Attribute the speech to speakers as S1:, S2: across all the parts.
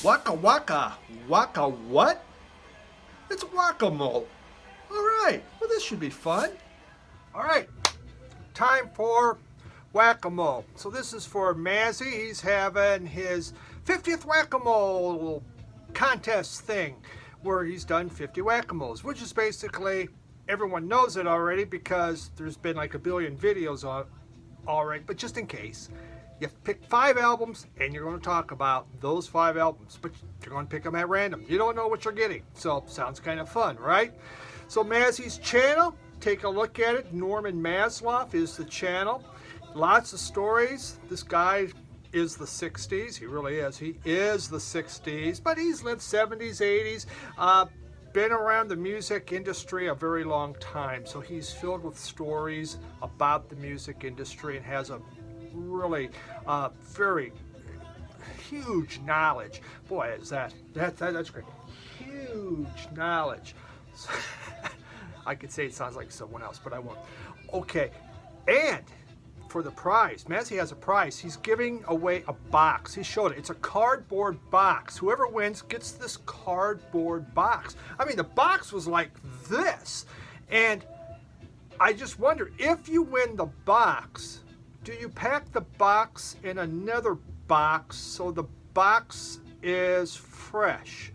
S1: Waka waka. Waka what? It's whack-a-mole. All right, well this should be fun. All right, time for whack-a-mole. So this is for Mazzy. He's having his 50th whack-a-mole contest thing where he's done 50 whack-a-moles, which is basically, everyone knows it already because there's been like a billion videos on already, but just in case, you pick 5 albums and you're going to talk about those 5 albums, but you're going to pick them at random. You don't know what you're getting, so sounds kind of fun, right? So Mazzy's channel, take a look at it. Norman Maslow is the channel. Lots of stories. This guy is the 60s. He really is. He is the 60s, but he's lived 70s, 80s. Been around the music industry a very long time, so he's filled with stories about the music industry and has a really very huge knowledge. Boy, is that's great. Huge knowledge. I could say it sounds like someone else, but I won't. Okay, and for the prize, Mazzy has a prize. He's giving away a box. He showed it. It's a cardboard box. Whoever wins gets this cardboard box. I mean, the box was like this. And I just wonder, if you win the box, do you pack the box in another box so the box is fresh?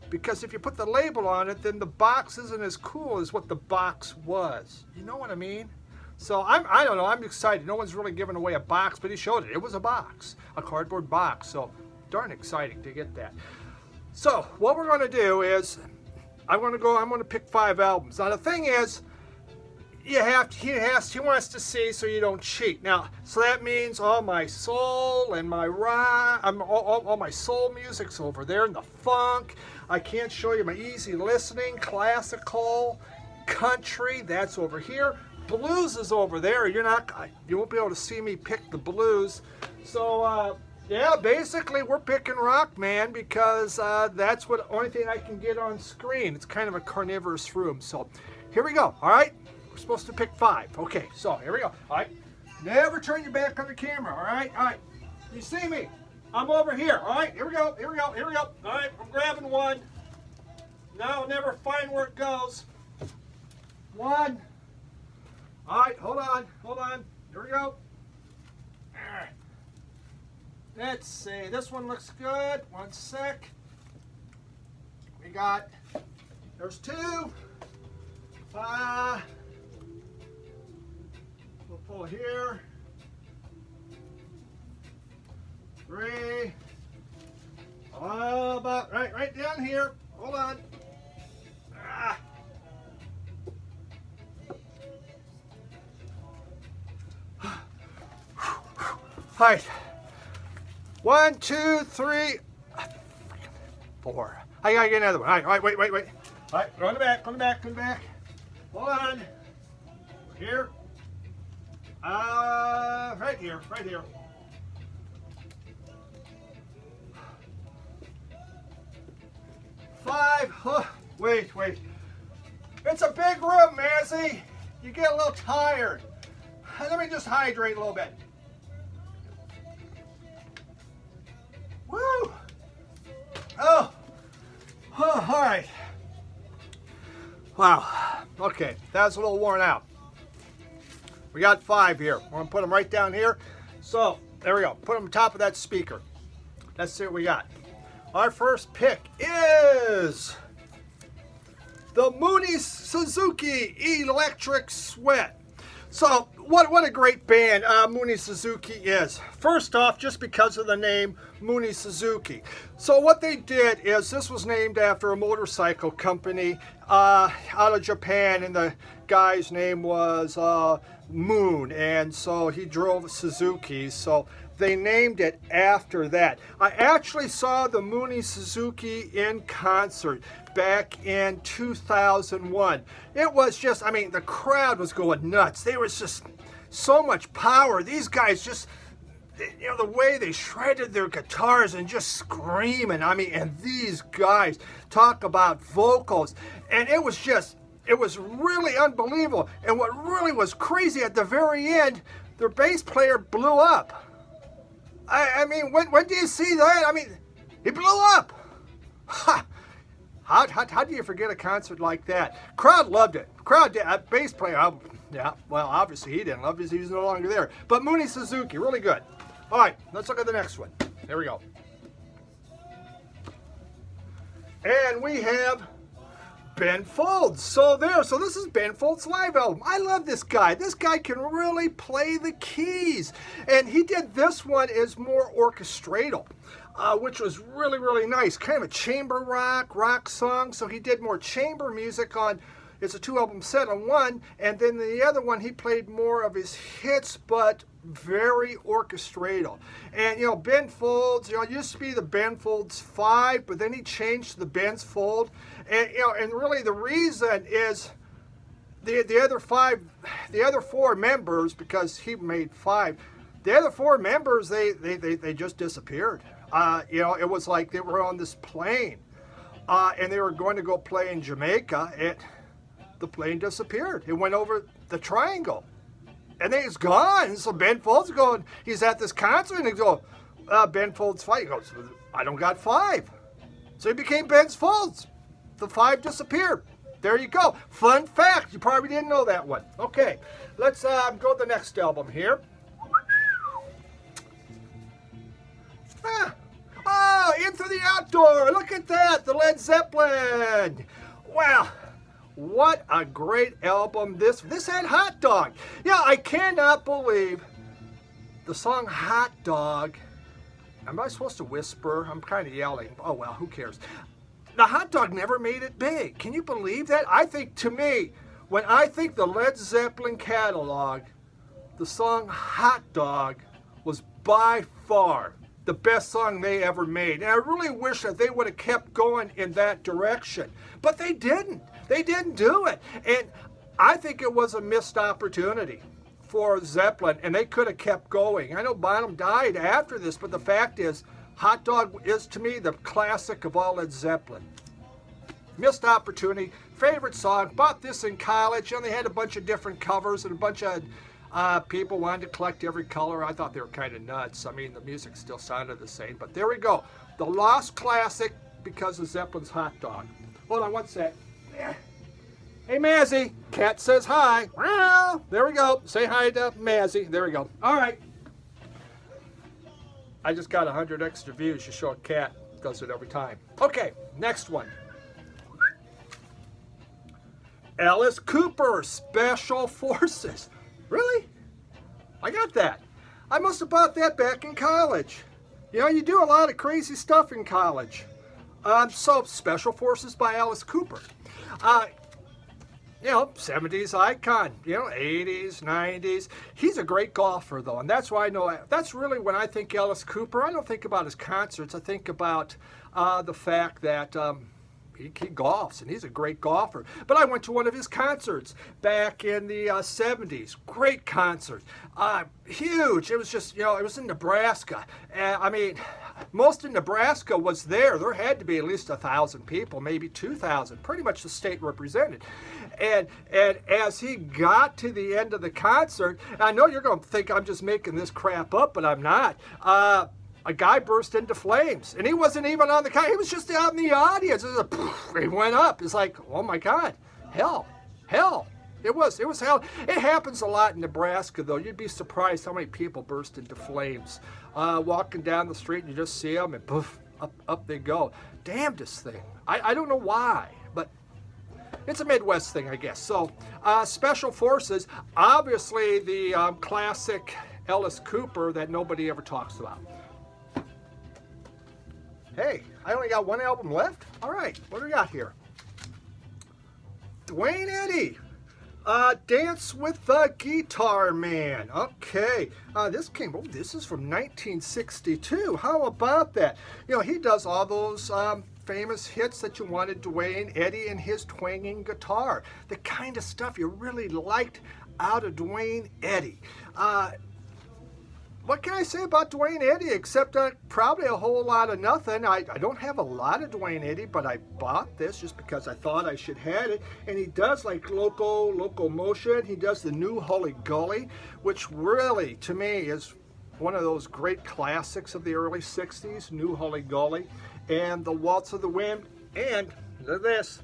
S1: Because if you put the label on it, then the box isn't as cool as what the box was. You know what I mean? So I don't know, I'm excited. No one's really giving away a box, but he showed it. It was a box, a cardboard box. So darn exciting to get that. So what we're gonna do is, I'm gonna pick 5 albums. Now the thing is, he wants to see so you don't cheat. Now, so that means all my soul and my rock, all my soul music's over there, and the funk. I can't show you my easy listening, classical, country, that's over here. Blues is over there. You won't be able to see me pick the blues. So yeah, basically we're picking rock, man, because that's the only thing I can get on screen. It's kind of a carnivorous room. So here we go. All right, we're supposed to pick 5. Okay, so here we go. All right, never turn your back on the camera. All right, you see me? I'm over here. All right, here we go. Here we go. Here we go. All right, I'm grabbing one. Now I'll never find where it goes. 1. All right, hold on. Here we go. All right. Let's see. This one looks good. 1 sec. We got, there's 2. We'll pull here. 3. About right down here. Hold on. All right, 1, 2, 3, 4. I gotta get another one. All right, wait. All right, go in the back. Hold on. Here. Right here. 5. Oh, wait. It's a big room, Mazzy. You get a little tired. Let me just hydrate a little bit. Woo! Oh, all right. Wow. Okay, that's a little worn out. We got 5 here. We're gonna put them right down here. So there we go. Put them on top of that speaker. Let's see what we got. Our first pick is the Mooney Suzuki Electric Sweat. So what a great band Mooney Suzuki is. First off, just because of the name Mooney Suzuki. So what they did is, this was named after a motorcycle company out of Japan, and the guy's name was Moon, and so he drove Suzuki, so they named it after that. I actually saw the Mooney Suzuki in concert back in 2001. It was just, I mean, the crowd was going nuts. There was just so much power. These guys just, you know, the way they shredded their guitars and just screaming. I mean, and these guys talk about vocals, and it was really unbelievable. And what really was crazy, at the very end, their bass player blew up. I mean, when do you see that? I mean, he blew up. How do you forget a concert like that? Crowd loved it. Crowd did. Bass player, yeah, well, obviously he didn't love it. He's no longer there. But Mooney Suzuki, really good. All right, let's look at the next one. Here we go. And we have Ben Folds. So this is Ben Folds' live album. I love this guy. This guy can really play the keys. And he did this one as more orchestratal, which was really, really nice. Kind of a chamber rock song. So he did more chamber music on, it's a 2-album set on one. And then the other one, he played more of his hits, but very orchestratal. And you know, Ben Folds, you know, it used to be the Ben Folds 5, but then he changed to the Ben's Fold. And you know, and really the reason is the other four members, because he made 5, the other 4 members they just disappeared. You know, it was like they were on this plane and they were going to go play in Jamaica. The plane disappeared. It went over the triangle. And then it's gone. So Ben Folds going, he's at this concert and he goes, Ben Folds 5. He goes, I don't got 5. So he became Ben's Folds. The 5 disappeared. There you go. Fun fact. You probably didn't know that one. Okay, let's go to the next album here. Oh, Into the Outdoor. Look at that. The Led Zeppelin. Wow. What a great album. This had Hot Dog. Yeah, I cannot believe the song Hot Dog. Am I supposed to whisper? I'm kind of yelling. Oh, well, who cares? The Hot Dog never made it big. Can you believe that? I think, to me, when I think the Led Zeppelin catalog, the song Hot Dog was by far the best song they ever made. And I really wish that they would have kept going in that direction. But they didn't. They didn't do it. And I think it was a missed opportunity for Zeppelin, and they could have kept going. I know Bonham died after this, but the fact is, Hot Dog is, to me, the classic of all Led Zeppelin. Missed opportunity. Favorite song. Bought this in college, and they had a bunch of different covers, and a bunch of people wanted to collect every color. I thought they were kind of nuts. I mean, the music still sounded the same, but there we go. The lost classic because of Zeppelin's Hot Dog. Hold on one sec. Hey, Mazzy. Cat says hi. There we go. Say hi to Mazzy. There we go. All right. I just got 100 extra views. You show a cat. Does it every time. Okay, next one. Alice Cooper, Special Forces. Really? I got that. I must have bought that back in college. You know, you do a lot of crazy stuff in college. So, Special Forces by Alice Cooper. You know, 70s icon, you know, 80s, 90s. He's a great golfer, though, and that's why I know, that's really when I think Alice Cooper. I don't think about his concerts. I think about the fact that he golfs, and he's a great golfer. But I went to one of his concerts back in the 70s. Great concert. Huge. It was just, you know, it was in Nebraska. I mean, most of Nebraska was there. There had to be at least 1,000 people, maybe 2,000, pretty much the state represented. And as he got to the end of the concert, I know you're going to think I'm just making this crap up, but I'm not. A guy burst into flames, and he wasn't even on the concert. He was just out in the audience. It was he went up. It's like, oh my God, hell. It was hell. It happens a lot in Nebraska, though. You'd be surprised how many people burst into flames. Walking down the street, and you just see them, and poof, up they go. Damnedest thing. I don't know why, but it's a Midwest thing, I guess. So, Special Forces, obviously the classic Alice Cooper that nobody ever talks about. Hey, I only got one album left? All right, what do we got here? Duane Eddy, Dance with the Guitar Man. Okay, this is from 1962. How about that? You know, he does all those famous hits that you wanted Duane Eddy and his twanging guitar. The kind of stuff you really liked out of Duane Eddy. What can I say about Duane Eddy except probably a whole lot of nothing. I don't have a lot of Duane Eddy, but I bought this just because I thought I should have it. And he does like Locomotion. He does the New Hully Gully, which really, to me, is one of those great classics of the early 60s, New Hully Gully, and The Waltz of the Wind, and Look at this.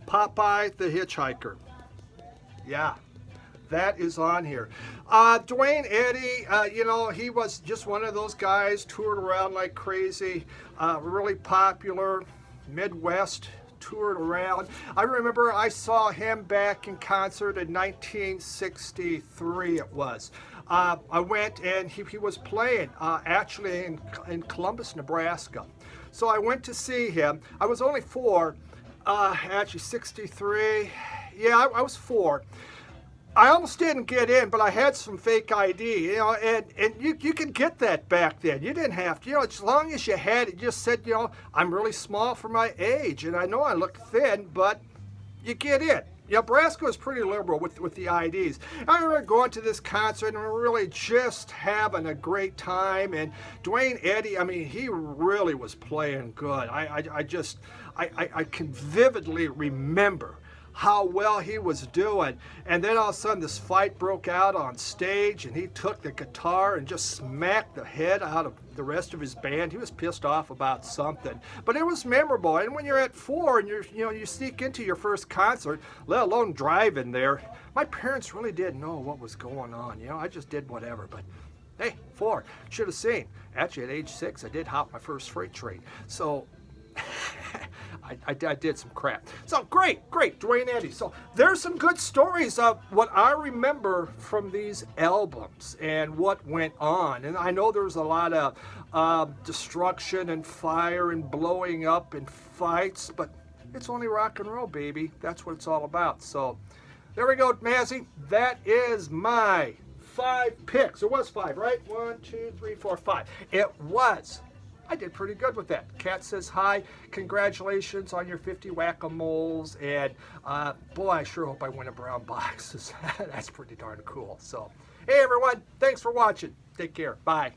S1: Popeye the Hitchhiker. Yeah, that is on here. Duane Eddy, you know, he was just one of those guys, toured around like crazy, really popular, Midwest, toured around. I remember I saw him back in concert in 1963 it was. I went and he was playing actually in Columbus, Nebraska. So I went to see him. I was only 4, actually 63. Yeah, I was 4. I almost didn't get in, but I had some fake ID, you know, and you can get that back then. You didn't have to, you know, as long as you had it, you just said, you know, I'm really small for my age, and I know I look thin, but you get in. You know, Nebraska was pretty liberal with the IDs. I remember going to this concert and really just having a great time, and Duane Eddy, I mean, he really was playing good. I can vividly remember how well he was doing, and then all of a sudden this fight broke out on stage, and he took the guitar and just smacked the head out of the rest of his band. He was pissed off about something, but it was memorable. And when you're at 4 and you sneak into your first concert, let alone driving there, my parents really didn't know what was going on. You know, I just did whatever. But hey, 4, should have seen. Actually, at age 6, I did hop my first freight train. So I did some crap. So great, Duane Eddy. So there's some good stories of what I remember from these albums and what went on. And I know there's a lot of destruction and fire and blowing up and fights, but it's only rock and roll, baby. That's what it's all about. So there we go, Mazzy. That is my 5 picks. It was 5, right? 1, 2, 3, 4, 5. It was. I did pretty good with that. Kat says hi. Congratulations on your 50 whack-a-moles. And boy, I sure hope I win a brown box. That's pretty darn cool. So, hey everyone, thanks for watching. Take care. Bye.